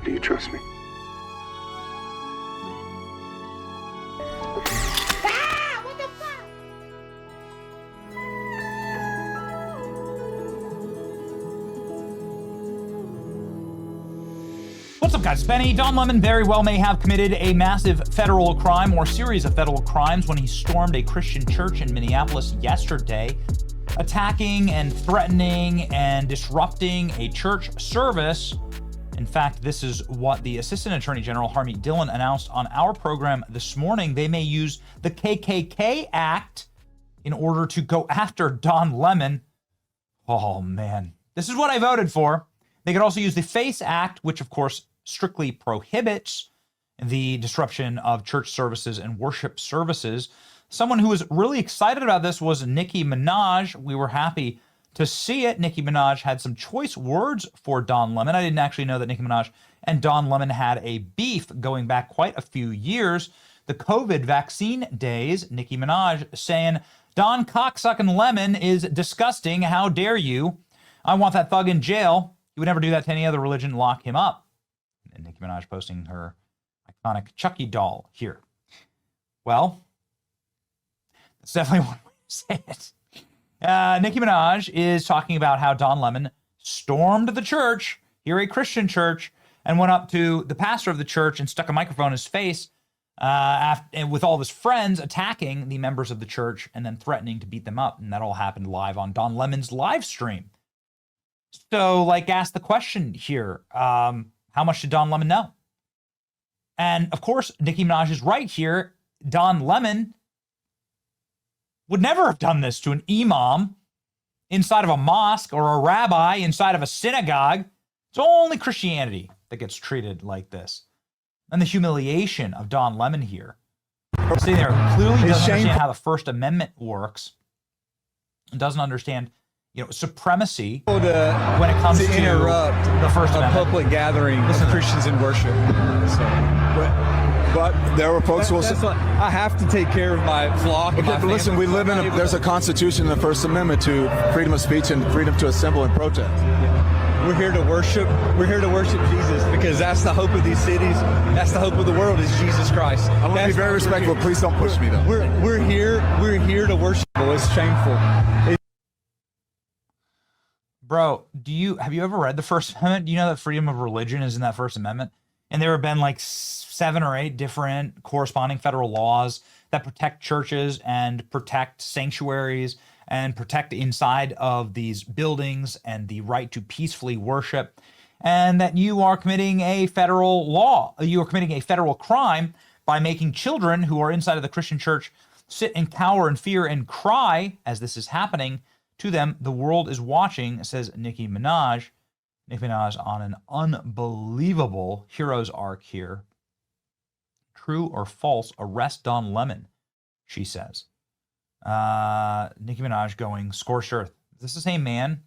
Do you trust me? What's up, guys? Benny. Don Lemon very well may have committed a massive federal crime or series of federal crimes when he stormed a Christian church in Minneapolis yesterday, attacking and threatening and disrupting a church service. In fact, this is what the Assistant Attorney General Harmeet Dillon announced on our program this morning. They may use the KKK Act in order to go after Don Lemon. Oh, man. This is what I voted for. They could also use the FACE Act, which, of course, strictly prohibits the disruption of church services and worship services. Someone who was really excited about this was Nicki Minaj. We were happy to see it. Nicki Minaj had some choice words for Don Lemon. I didn't actually know that Nicki Minaj and Don Lemon had a beef going back quite a few years. The COVID vaccine days, Nicki Minaj saying, "Don cocksucking Lemon is disgusting. How dare you? I want that thug in jail. He would never do that to any other religion. Lock him up." And Nicki Minaj posting her iconic Chucky doll here. Well, that's definitely one way to say it. Nicki Minaj is talking about how Don Lemon stormed the church, here a Christian church, and went up to the pastor of the church and stuck a microphone in his face and with all of his friends, attacking the members of the church and then threatening to beat them up. And that all happened live on Don Lemon's live stream. So, ask the question here, how much did Don Lemon know? And, of course, Nicki Minaj is right here. Don Lemon would never have done this to an imam inside of a mosque or a rabbi inside of a synagogue. It's only Christianity that gets treated like this. And the humiliation of Don Lemon here. Sitting there clearly doesn't understand how the First Amendment works and doesn't understand supremacy when it comes to interrupt the First Amendment. Public gathering of Christians in worship. But there were folks who will say, I have to take care of my flock. okay, but listen, we live in there's a constitution in the First Amendment to freedom of speech and freedom to assemble and protest. We're here to worship. We're here to worship Jesus because that's the hope of these cities. That's the hope of the world is Jesus Christ. I'm going to be very respectful. Please don't push me, though. We're here to worship. It's shameful. Bro, have you ever read the First Amendment? Do you know that freedom of religion is in that First Amendment? And there have been 7 or 8 different corresponding federal laws that protect churches and protect sanctuaries and protect inside of these buildings and the right to peacefully worship. And that you are committing a federal law. You are committing a federal crime by making children who are inside of the Christian church sit and cower in fear and cry as this is happening to them. The world is watching, says Nicki Minaj. Nicki Minaj on an unbelievable hero's arc here. True or false, arrest Don Lemon, she says. Nicki Minaj going scorched earth. Is this the same man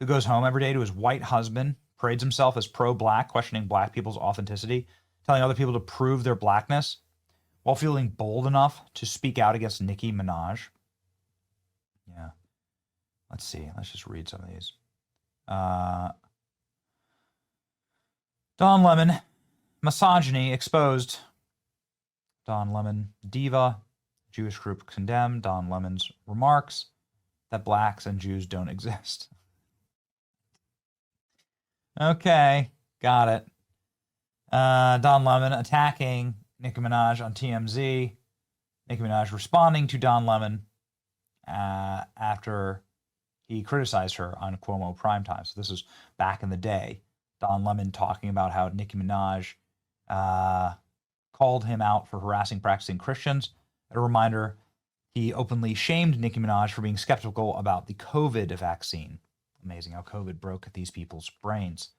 who goes home every day to his white husband, parades himself as pro-black, questioning black people's authenticity, telling other people to prove their blackness, while feeling bold enough to speak out against Nicki Minaj? Yeah. Let's see. Let's just read some of these. Don Lemon, misogyny exposed. Don Lemon, diva. Jewish group condemned. Don Lemon's remarks that blacks and Jews don't exist. Okay, got it. Don Lemon attacking Nicki Minaj on TMZ. Nicki Minaj responding to Don Lemon after he criticized her on Cuomo Primetime. So this was back in the day. Don Lemon talking about how Nicki Minaj called him out for harassing practicing Christians. A reminder, he openly shamed Nicki Minaj for being skeptical about the COVID vaccine. Amazing how COVID broke these people's brains.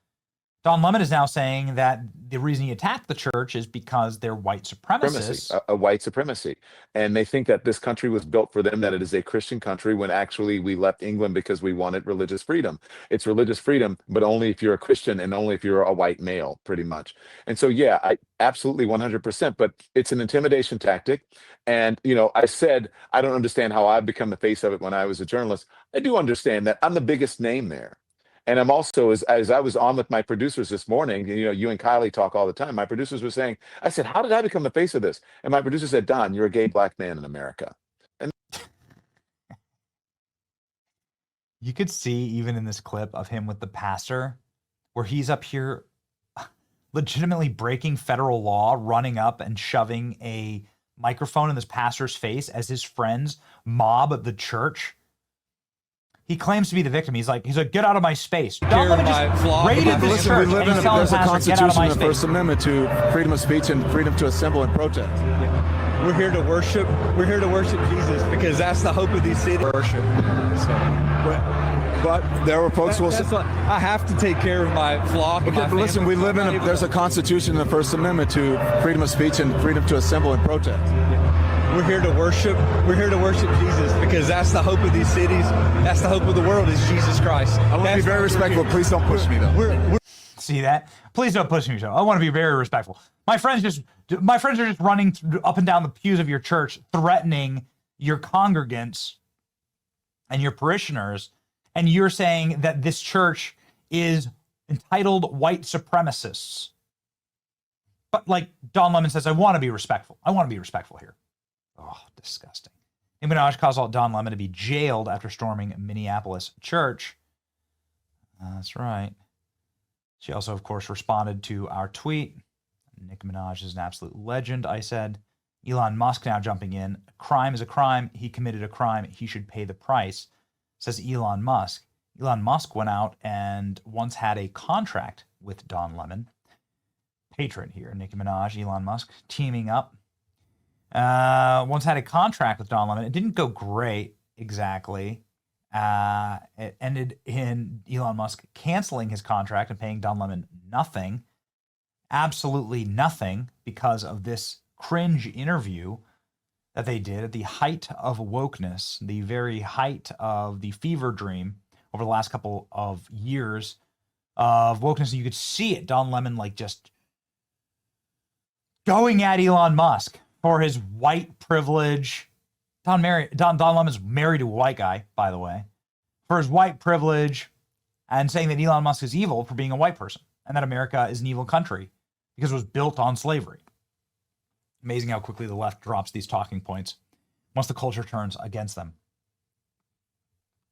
Don Lemon is now saying that the reason he attacked the church is because they're white supremacists. A white supremacy. And they think that this country was built for them, that it is a Christian country, when actually we left England because we wanted religious freedom. It's religious freedom, but only if you're a Christian and only if you're a white male, pretty much. And so, yeah, I absolutely 100%, but it's an intimidation tactic. And, I said, I don't understand how I've become the face of it when I was a journalist. I do understand that I'm the biggest name there. And I'm also, as I was on with my producers this morning, you and Kylie talk all the time. My producers were saying, I said, how did I become the face of this? And my producer said, Don, you're a gay black man in America. And You could see even in this clip of him with the pastor where he's up here legitimately breaking federal law, running up and shoving a microphone in this pastor's face as his friends mob the church. He claims to be the victim. He's like, get out of my space. Don Lemon just raided this church. There's a constitution and the First Amendment to freedom of speech and freedom to assemble and protest. We're here to worship. We're here to worship Jesus because that's the hope of these cities. Worship. But there were folks who will say, I have to take care of my flock. okay, but listen, we live in there's a constitution and the First Amendment to freedom of speech and freedom to assemble and protest. We're here to worship. We're here to worship Jesus because that's the hope of these cities. That's the hope of the world is Jesus Christ. I want to be very respectful. Please don't push me, though. See that? Please don't push me, Joe. I want to be very respectful. My friends are just running up and down the pews of your church, threatening your congregants and your parishioners, and you're saying that this church is entitled white supremacists. But like Don Lemon says, I want to be respectful. I want to be respectful here. Oh, disgusting. Nicki Minaj calls out Don Lemon to be jailed after storming Minneapolis church. That's right. She also, of course, responded to our tweet. Nicki Minaj is an absolute legend, I said. Elon Musk now jumping in. A crime is a crime. He committed a crime. He should pay the price, says Elon Musk. Elon Musk went out and once had a contract with Don Lemon. Patron here, Nicki Minaj, Elon Musk, teaming up. Once had a contract with Don Lemon. It didn't go great, exactly. It ended in Elon Musk canceling his contract and paying Don Lemon nothing, absolutely nothing, because of this cringe interview that they did at the height of wokeness, the very height of the fever dream over the last couple of years of wokeness. And you could see it, Don Lemon like just going at Elon Musk for his white privilege. Don Lemon's married to a white guy, by the way, for his white privilege, and saying that Elon Musk is evil for being a white person and that America is an evil country because it was built on slavery. Amazing how quickly the left drops these talking points once the culture turns against them.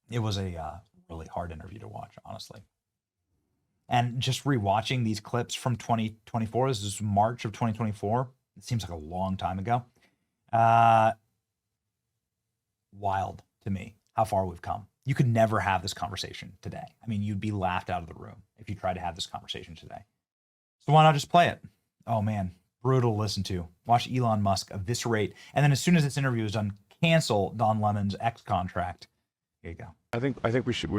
It was a really hard interview to watch, honestly. And just rewatching these clips from 2024, this is March of 2024. It seems like a long time ago. Wild to me how far we've come. You could never have this conversation today. I mean, you'd be laughed out of the room if you tried to have this conversation today. So why not just play it? Oh man, brutal to listen to. Watch Elon Musk eviscerate, and then as soon as this interview is done, cancel Don Lemon's X contract. Here you go. I think we should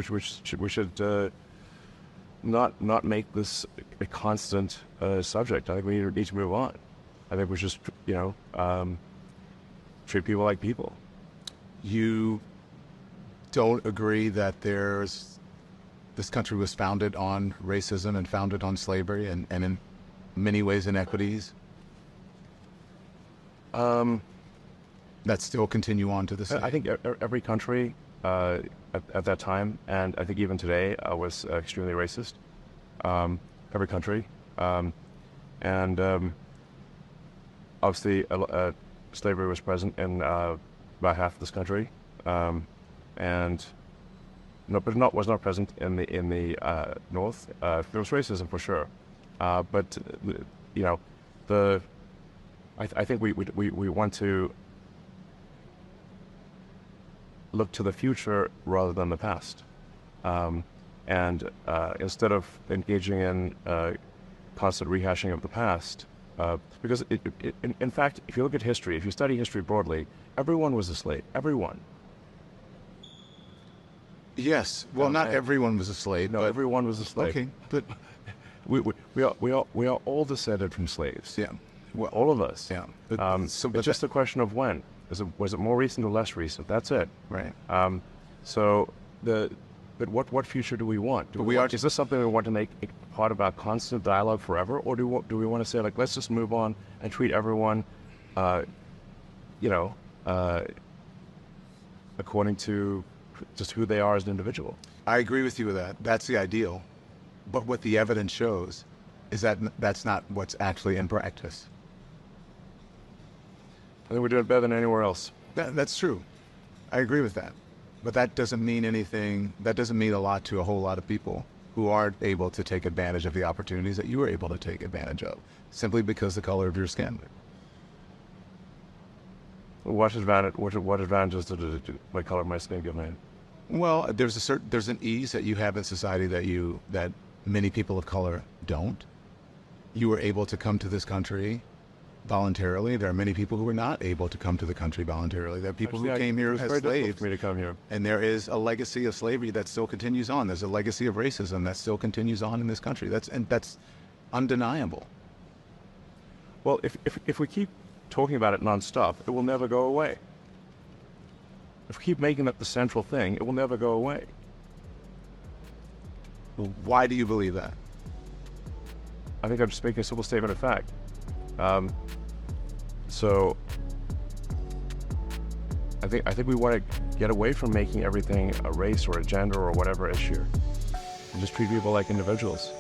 not make this a constant subject. I think we need to move on. I think we just treat people like people. You don't agree that this country was founded on racism and founded on slavery and in many ways inequities that still continue on to this day? I think every country at that time, and I think even today, was extremely racist. Every country, and obviously slavery was present in about half of this country, and was not present in the north. There was racism for sure, but I think we want to look to the future rather than the past, and instead of engaging in constant rehashing of the past. Because in fact, if you look at history, if you study history broadly, everyone was a slave. Everyone. Yes. Well, not everyone was a slave. No, everyone was a slave. Okay, but we are all descended from slaves. yeah, well, All of us. yeah. It's just a question of when. Was it more recent or less recent? That's it. Right. But what future do we want? Is this something we want to make a part of our constant dialogue forever, or do we want to say, like, let's just move on and treat everyone, according to just who they are as an individual. I agree with you with that. That's the ideal. But what the evidence shows is that that's not what's actually in practice. I think we're doing better than anywhere else. That's true. I agree with that. But that doesn't mean anything. That doesn't mean a lot to a whole lot of people who aren't able to take advantage of the opportunities that you were able to take advantage of, simply because the color of your skin. What advantages does my color of my skin give me? Well, there's an ease that you have in society that many people of color don't. You were able to come to this country voluntarily. There are many people who were not able to come to the country voluntarily. There are people who came here as very difficult slaves. for me to come here. And there is a legacy of slavery that still continues on. There's a legacy of racism that still continues on in this country. That's undeniable. Well, if we keep talking about it nonstop, it will never go away. If we keep making that the central thing, it will never go away. Why do you believe that? I think I'm just making a simple statement of fact. So I think we want to get away from making everything a race or a gender or whatever issue, and just treat people like individuals.